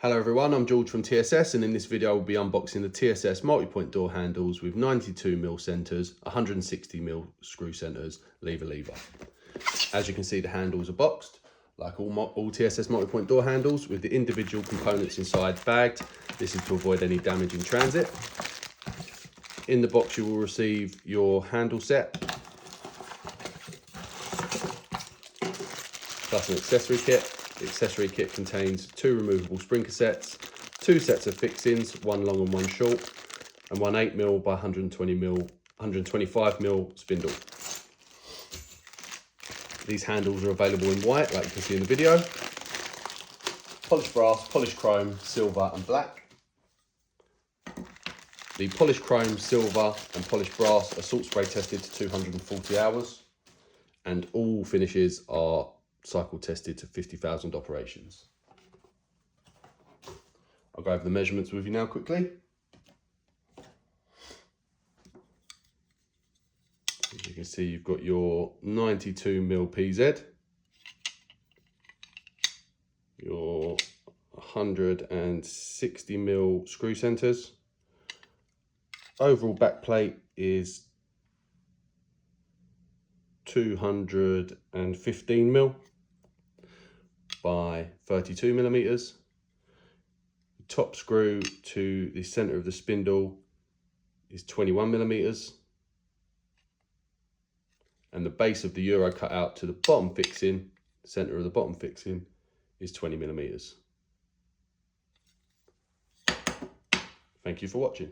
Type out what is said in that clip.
Hello everyone, I'm George from TSS, and in this video I will be unboxing the TSS Multipoint door handles with 92mm centres, 160mm screw centres, lever. As you can see, the handles are boxed, like all TSS Multipoint door handles, with the individual components inside bagged. This is to avoid any damage in transit. In the box you will receive your handle set, plus an accessory kit. The accessory kit contains 2 removable spring cassettes, 2 sets of fixings, one long and one short, and one 8mm by 125mm spindle. These handles are available in white, like you can see in the video, polished brass, polished chrome, silver and black. The polished chrome, silver and polished brass are salt spray tested to 240 hours, and all finishes are cycle tested to 50,000 operations. I'll go over the measurements with you now quickly. As you can see, you've got your 92mm PZ, your 160mm screw centres. Overall back plate is 215mm by 32mm. Top screw to the centre of the spindle is 21mm, and the base of the Euro cutout to the bottom fixing, centre of the bottom fixing, is 20mm. Thank you for watching.